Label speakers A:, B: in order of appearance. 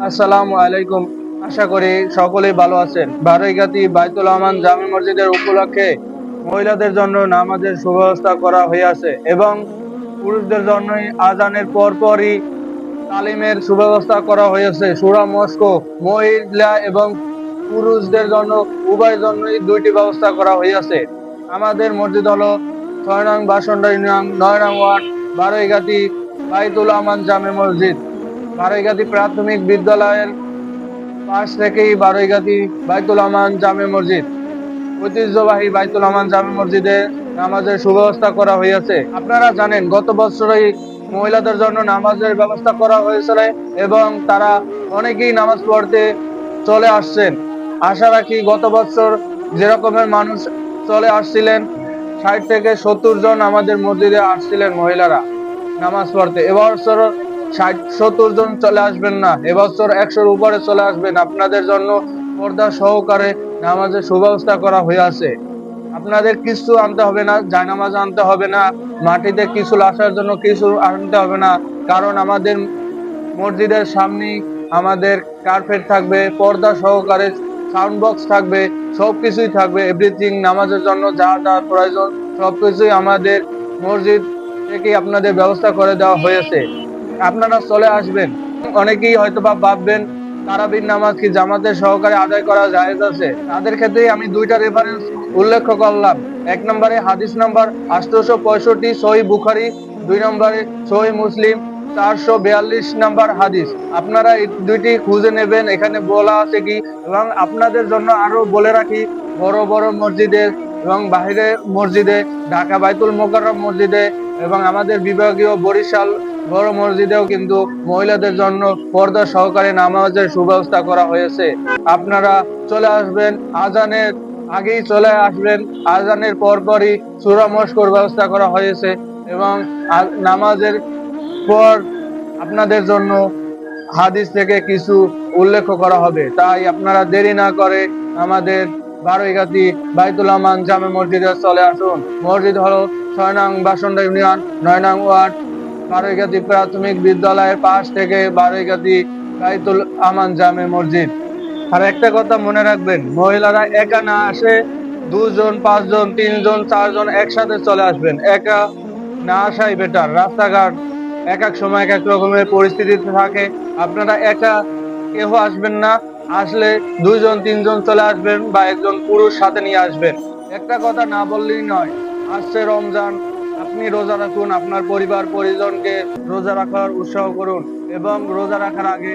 A: আসসালামু আলাইকুম। আশা করি সকলেই ভালো আছেন। বারৈগাতি বাইতুল আমান জামে মসজিদের উপলক্ষে মহিলাদের জন্য নামাজের সুব্যবস্থা করা হইয়াছে এবং পুরুষদের জন্য আজানের পরপরই তালিমের সুব্যবস্থা করা হয়েছে। সূরা মস্ক মহিলা এবং পুরুষদের জন্য উভয়ের জন্যই দুইটি ব্যবস্থা করা হইয়াছে। আমাদের মসজিদ হলো ৬ নং বাসন্ডা ইউনিয়ন ৯ নং ওয়ার্ড বারৈগাতি বাইতুল আমান জামে মসজিদ। বারৈগাতি প্রাথমিক বিদ্যালয়ের পাশ থেকেই বারৈগাতি বাইতুল আমান জামে মসজিদ, ঐতিহ্যবাহী বাইতুল আমান জামে মসজিদে নামাজের সুব্যবস্থা করা হয়েছে। আপনারা জানেন গত বছরই মহিলাদের জন্য নামাজের ব্যবস্থা করা হয়েছিল এবং তারা অনেকেই নামাজ পড়তে চলে আসছেন। আশা রাখি গত বছর যেরকমের মানুষ চলে আসছিলেন ৬০ থেকে ৭০ জন আমাদের মসজিদে আসছিলেন মহিলারা নামাজ পড়তে। এবছর ৬০-৭০ জন চলে আসবেন না, এবছর ১০০-র উপরে চলে আসবেন। আপনাদের জন্য পর্দা সহকারে নামাজের সুব্যবস্থা করা হইয়াছে। আপনাদের কিছু আনতে হবে না, জায়নামাজ আনতে হবে না, মাটিতে কিছু আসার জন্য কিছু আনতে হবে না, কারণ আমাদের মসজিদের সামনেই আমাদের কার্পেট থাকবে, পর্দা সহকারে সাউন্ড বক্স থাকবে, সবকিছুই থাকবে। এভরিথিং নামাজের জন্য যা যা প্রয়োজন সবকিছুই আমাদের মসজিদ থেকে আপনাদের ব্যবস্থা করে দেওয়া হয়েছে। আপনারা চলে আসবেন। অনেকেই হয়তোবা ভাববেন তারাবির নামাজ কি জামাতের সহকারে আদায় করা জায়েজ আছে? তাদের ক্ষেত্রে আমি দুইটা রেফারেন্স উল্লেখ করলাম। ১ নম্বরে হাদিস নাম্বার ৮৬৫ সহিহ বুখারী, ২ নম্বরে সহিহ মুসলিম ৪৪২ নাম্বার হাদিস। আপনারা এই দুইটি খুঁজে নেবেন এখানে বলা আছে কি। এবং আপনাদের জন্য আরো বলে রাখি, বড় বড় মসজিদে এবং বাহিরে মসজিদে, ঢাকা বাইতুল মোকাররম মসজিদে এবং আমাদের বিভাগীয় বরিশাল বড় মসজিদেও কিন্তু মহিলাদের জন্য পর্দা সহকারে নামাজের সুব্যবস্থা করা হয়েছে। আপনারা চলে আসবেন, আজানের আগেই চলে আসবেন। আজানের পরপরই সূরা মস্কর ব্যবস্থা করা হয়েছে এবং নামাজের পর আপনাদের জন্য হাদিস থেকে কিছু উল্লেখ করা হবে। তাই আপনারা দেরি না করে আমাদের বারৈগাতি বাইতুল আমান জামে মসজিদে চলে আসুন। মসজিদ হলো ৬ নং বাসন্ডা ইউনিয়ন ৯ নং ওয়ার্ড বারৈগাতি প্রাথমিক বিদ্যালয়ের পাশ থেকে বারৈগাতি বাইতুল আমান জামে মসজিদ। আর একটা কথা মনে রাখবেন, মহিলারা একা না আসে, ২ জন ৫ জন ৩ জন ৪ জন একসাথে চলে আসবেন। একা না আসাই বেটার। রাস্তাঘাট এক এক সময় এক এক রকমের পরিস্থিতিতে থাকে। আপনারা একা কেউ আসবেন না, আসলে ২ জন ৩ জন চলে আসবেন বা একজন পুরুষ সাথে নিয়ে আসবেন। একটা কথা না বললেই নয়, আসছে রমজান, আপনি রোজা রাখুন, আপনার পরিবার পরিজনকে রোজা রাখার উৎসাহ করুন এবং রোজা রাখার আগে